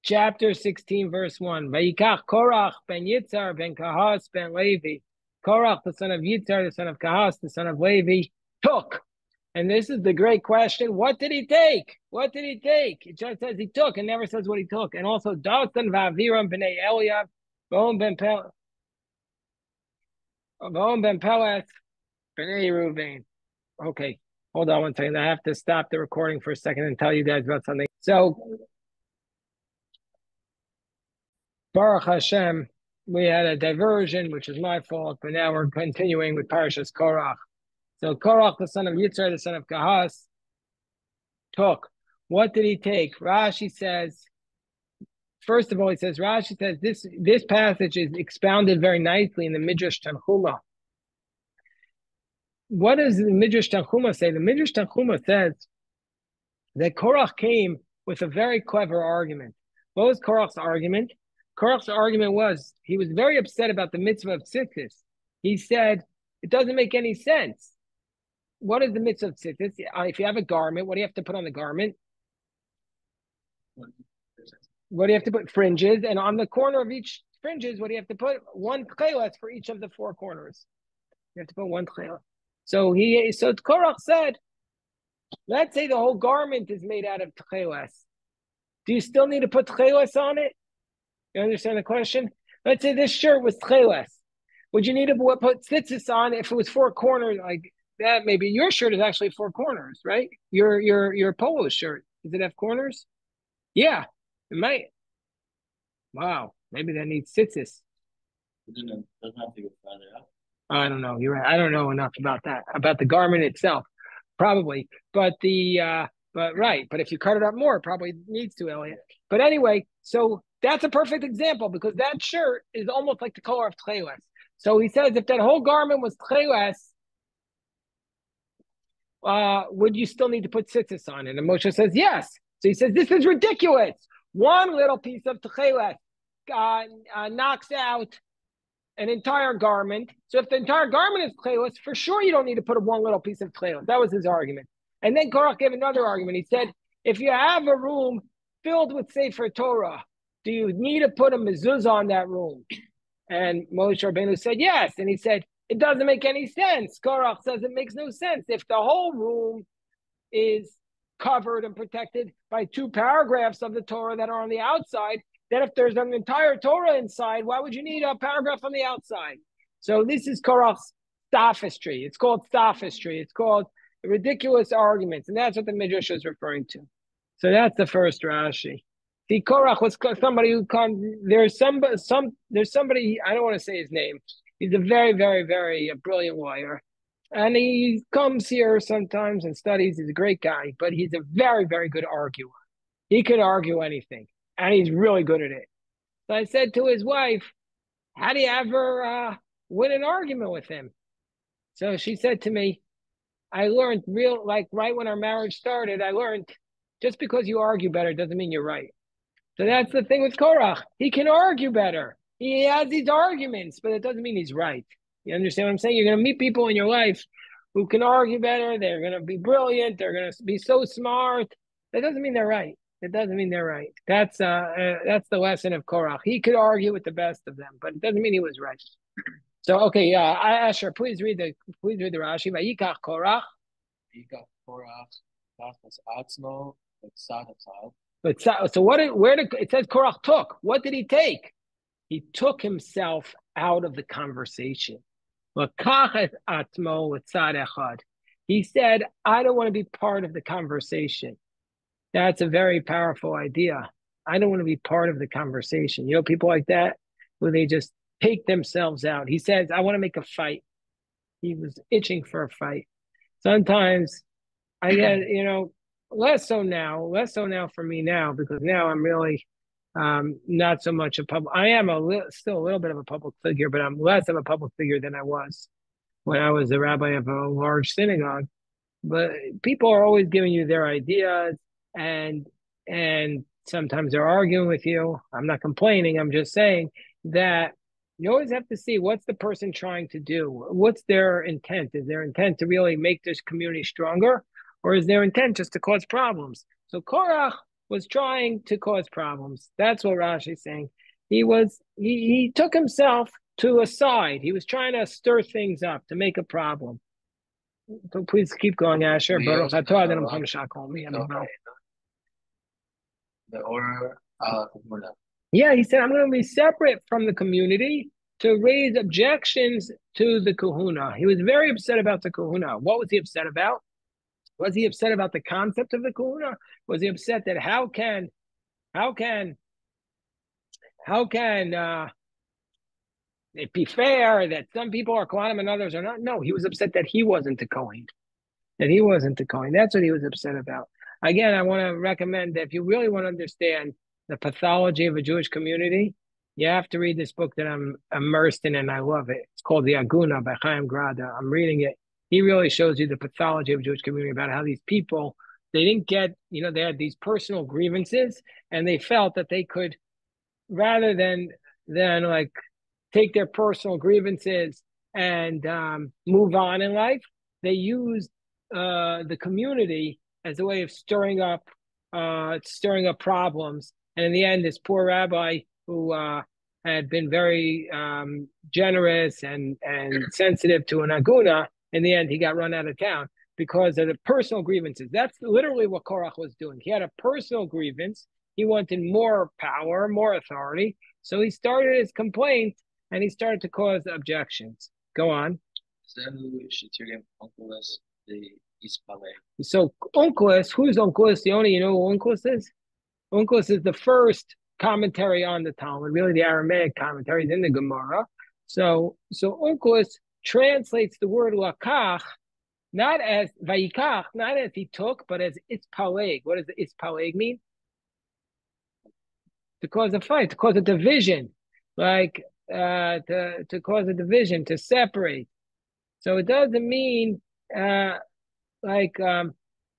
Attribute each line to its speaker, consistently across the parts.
Speaker 1: chapter 16, verse 1. Vayikach Korach ben Yitzhar ben Kahas ben Levi. Korach, the son of Yitzhar, the son of Kahas, the son of Levi, took. And this is the great question. What did he take? What did he take? It just says he took and never says what he took. And also, Datan va'aviram b'nei Eliav, V'om ben Pelet, b'nei Ruvain. Okay, hold on one second. I have to stop the recording for a second and tell you guys about something. So, Baruch Hashem, we had a diversion, which is my fault, but now we're continuing with Parashas Korach. So Korach, the son of Yitzhar, the son of Kahas, took. What did he take? Rashi says, first of all, Rashi says this passage is expounded very nicely in the Midrash Tanchuma. What does the Midrash Tanchuma say? The Midrash Tanchuma says that Korach came with a very clever argument. What was Korach's argument? Korach's argument was, he was very upset about the mitzvah of tzitzis. He said, it doesn't make any sense. What is the mitzvah of tzitzis? If you have a garment, what do you have to put on the garment? What do you have to put? Fringes. And on the corner of each fringes, what do you have to put? One tcheles for each of the four corners. You have to put one tcheles. So Korach said, let's say the whole garment is made out of tcheles. Do you still need to put tcheles on it? You understand the question? Let's say this shirt was tcheles. Would you need to put tzitzis on if it was four corners like that? Maybe your shirt is actually four corners, right? Your polo shirt, does it have corners? Yeah, it might. Wow, maybe that needs tzitzis.
Speaker 2: Doesn't have to go farther up.
Speaker 1: I don't know. You're right. I don't know enough about that, about the garment itself, probably. But right. But if you cut it up more, it probably needs to, Elliot. But anyway, so that's a perfect example because that shirt is almost like the color of tcheles. So he says, if that whole garment was tcheles, would you still need to put tzitzis on it? And Moshe says, yes. So he says, this is ridiculous. One little piece of tcheles knocks out an entire garment. So if the entire garment is tcheles, for sure you don't need to put one little piece of tcheles. That was his argument. And then Korach gave another argument. He said, if you have a room filled with Sefer Torah, do you need to put a mezuzah on that room? And Moshe Rabbeinu said, yes. And he said, it doesn't make any sense. Korach says it makes no sense. If the whole room is covered and protected by two paragraphs of the Torah that are on the outside, then if there's an entire Torah inside, why would you need a paragraph on the outside? So this is Korach's sophistry. It's called sophistry. It's called ridiculous arguments. And that's what the Midrash is referring to. So that's the first Rashi. See, Korach was somebody who comes, there's somebody, I don't want to say his name. He's a very, very, very brilliant lawyer. And he comes here sometimes and studies. He's a great guy, but he's a very, very good arguer. He can argue anything, and he's really good at it. So I said to his wife, how do you ever win an argument with him? So she said to me, I learned right when our marriage started, I learned just because you argue better doesn't mean you're right. So that's the thing with Korach. He can argue better. He has these arguments, but it doesn't mean he's right. You understand what I'm saying? You're going to meet people in your life who can argue better. They're going to be brilliant. They're going to be so smart. That doesn't mean they're right. It doesn't mean they're right. That's the lesson of Korach. He could argue with the best of them, but it doesn't mean he was right. So okay, Asher, please read the Rashi. Vayikach Korach.
Speaker 2: Vayikach Korach. Atzmo.
Speaker 1: But so it says Korach took. What did he take? He took himself out of the conversation. He said, I don't want to be part of the conversation. That's a very powerful idea. I don't want to be part of the conversation. You know, people like that, where they just take themselves out. He says, I want to make a fight. He was itching for a fight. Sometimes I get, less so now for me now, because now I'm really not so much a public. I am still a little bit of a public figure, but I'm less of a public figure than I was when I was the rabbi of a large synagogue. But people are always giving you their ideas, and sometimes they're arguing with you. I'm not complaining. I'm just saying that you always have to see what's the person trying to do. What's their intent? Is their intent to really make this community stronger, or is their intent just to cause problems? So Korach was trying to cause problems. That's what Rashi's saying. He took himself to a side. He was trying to stir things up to make a problem. So please keep going, Asher. Baruch atah Adonai Hamashach.
Speaker 2: The order Kumuna.
Speaker 1: Yeah, he said, I'm going to be separate from the community to raise objections to the kahuna. He was very upset about the kahuna. What was he upset about? Was he upset about the concept of the kahuna? Was he upset that how can it be fair that some people are Kohanim and others are not? No, he was upset that he wasn't a Kohen. That he wasn't a Kohen. That's what he was upset about. Again, I want to recommend that if you really want to understand the pathology of a Jewish community, you have to read this book that I'm immersed in and I love it. It's called The Aguna by Chaim Grada. I'm reading it. He really shows you the pathology of a Jewish community about how these people, they didn't get, they had these personal grievances and they felt that they could, rather than like take their personal grievances and move on in life, they used the community as a way of stirring up problems. And in the end, this poor rabbi who had been very generous and sensitive to an aguna, in the end, he got run out of town because of the personal grievances. That's literally what Korach was doing. He had a personal grievance. He wanted more power, more authority. So he started his complaint and he started to cause objections. Go on. So Onkelos, who's Onkelos? You know who Onkelos is? Onkelos is the first commentary on the Talmud, really the Aramaic commentaries in the Gemara. So Onkelos translates the word lakach not as vayikach, not as he took, but as ispaleg. What does ispaleg mean? To cause a fight, to cause a division, like to cause a division, to separate. So it doesn't mean every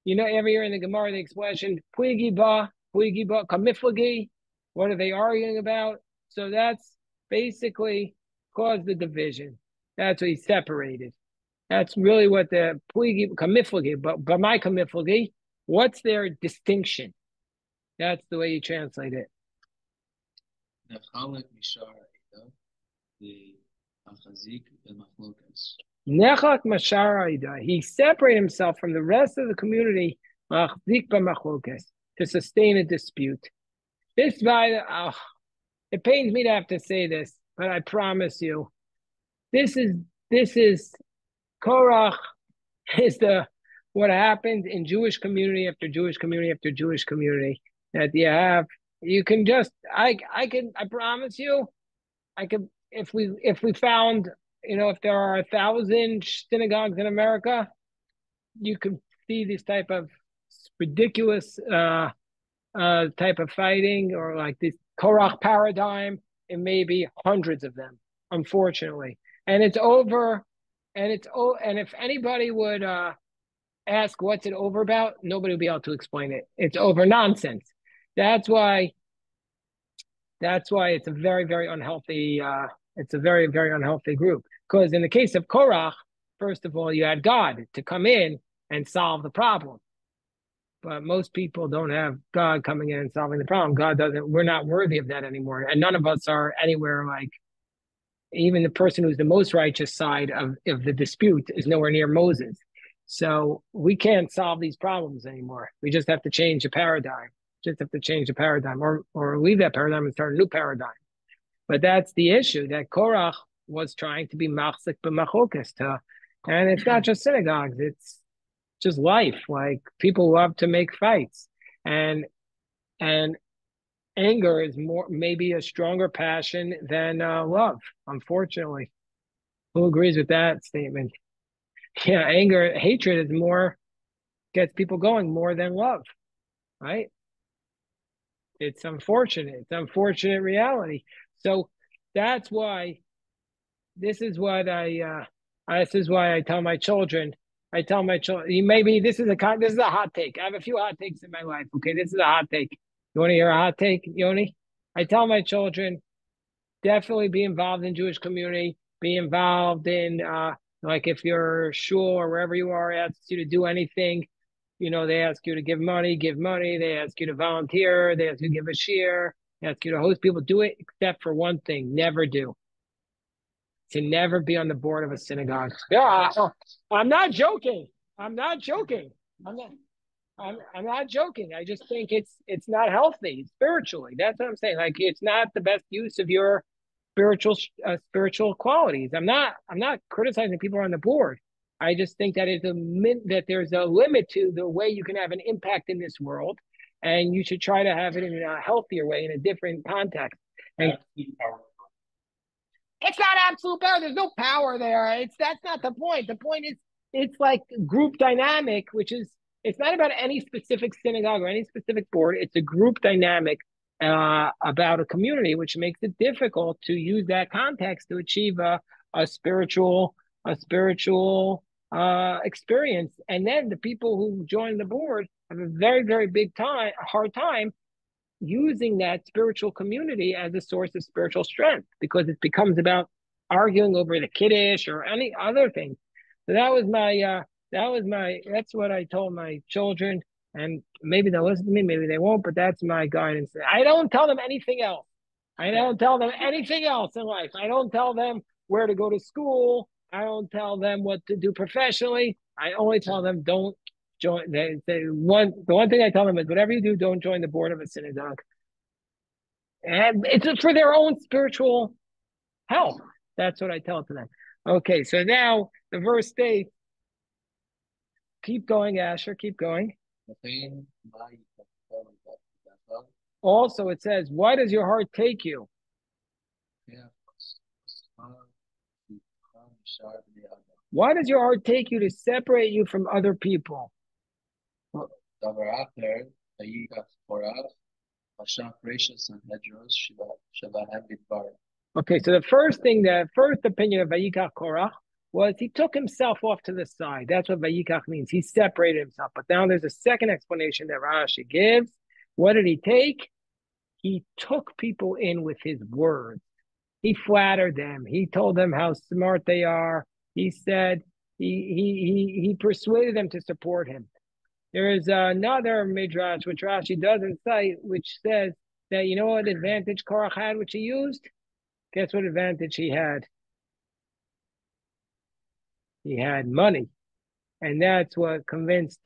Speaker 1: year in the Gemara, the expression puigi ba, kamiflagi. What are they arguing about? So that's basically caused the division. That's what he separated. That's really what the puigi kamiflagi. But my kamiflagi, what's their distinction? That's the way you translate it. He separated himself from the rest of the community to sustain a dispute. It pains me to have to say this, but I promise you, this is Korach is what happens in Jewish community after Jewish community after Jewish community. That I promise you, if we found, if there are 1,000 synagogues in America, you could see this type of ridiculous type of fighting, or like this Korach paradigm, and maybe hundreds of them, unfortunately. And it's over, and if anybody would ask what's it over about, nobody would be able to explain it. It's over nonsense. That's why it's a very, very unhealthy group. Because in the case of Korach, first of all, you had God to come in and solve the problem. But most people don't have God coming in and solving the problem. We're not worthy of that anymore. And none of us are anywhere like, even the person who's the most righteous side of the dispute is nowhere near Moses. So we can't solve these problems anymore. We just have to change the paradigm. Or leave that paradigm and start a new paradigm. But that's the issue, that Korach was trying to be machzik b'machokes and it's not just synagogues, it's just life. Like, people love to make fights, and anger is maybe a stronger passion than love, unfortunately. Who agrees with that statement? Yeah, hatred gets people going more than love, right? It's unfortunate. It's unfortunate reality. So that's why this is why I tell my children. Maybe this is a hot take. I have a few hot takes in my life. Okay, this is a hot take. You want to hear a hot take, Yoni? I tell my children, definitely be involved in Jewish community. Be involved in like if your shul or wherever you are asks you to do anything, they ask you to give money. They ask you to volunteer. They ask you to give a share. They ask you to host people. Do it, except for one thing: never do to never be on the board of a synagogue. Yeah, I'm not joking. I'm not joking. I'm not. I'm not joking. I just think it's not healthy spiritually. That's what I'm saying. Like it's not the best use of your spiritual qualities. I'm not criticizing people on the board. I just think that that there's a limit to the way you can have an impact in this world, and you should try to have it in a healthier way in a different context. And it's not absolute power. There's no power there. That's not the point. The point is it's like group dynamic, which is it's not about any specific synagogue or any specific board. It's a group dynamic about a community, which makes it difficult to use that context to achieve a spiritual experience. And then the people who join the board have a very, very hard time using that spiritual community as a source of spiritual strength because it becomes about arguing over the kiddush or any other thing. So that's what I told my children, and maybe they'll listen to me, maybe they won't, but that's my guidance. I don't tell them anything else. I don't tell them anything else in life. I don't tell them where to go to school. I don't tell them what to do professionally. I only tell them don't join. The one thing I tell them is whatever you do, don't join the board of a synagogue. And it's for their own spiritual health. That's what I tell to them. Okay, so now the verse states, keep going, Asher, keep going. Also, it says, why does your heart take you? Why does your heart take you to separate you from other people? Okay, so the first opinion of Vayikach Korach was he took himself off to the side. That's what Vayikach means. He separated himself. But now there's a second explanation that Rashi gives. What did he take? He took people in with his words. He flattered them. He told them how smart they are. He said he persuaded them to support him. There is another midrash which Rashi doesn't cite, which says that you know what advantage Korach had, which he used. Guess what advantage he had? He had money, and that's what convinced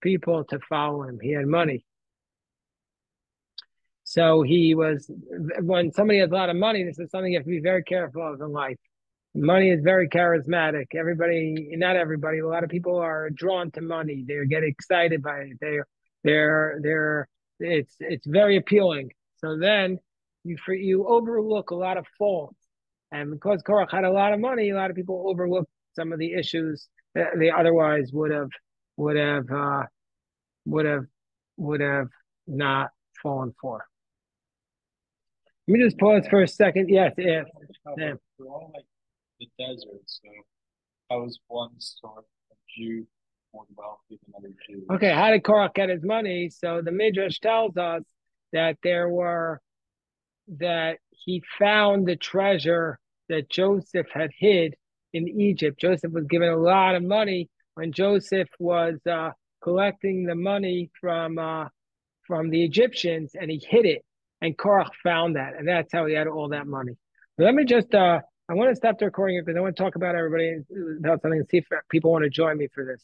Speaker 1: people to follow him. He had money. So when somebody has a lot of money, this is something you have to be very careful of in life. Money is very charismatic. Not everybody, a lot of people are drawn to money. They get excited by it. It's very appealing. So then you overlook a lot of faults. And because Korach had a lot of money, a lot of people overlooked some of the issues that they otherwise would have not fallen for. Let me just pause for a second. Yes, yeah.
Speaker 2: We're all like the desert, so I was one sort of Jew more wealthy than other Jews.
Speaker 1: Okay, how did Korach get his money? So the Midrash tells us that that he found the treasure that Joseph had hid in Egypt. Joseph was given a lot of money when Joseph was collecting the money from the Egyptians, and he hid it. And Korach found that, and that's how he had all that money. But let me just, I want to stop the recording because I want to talk about everybody about something and see if people want to join me for this.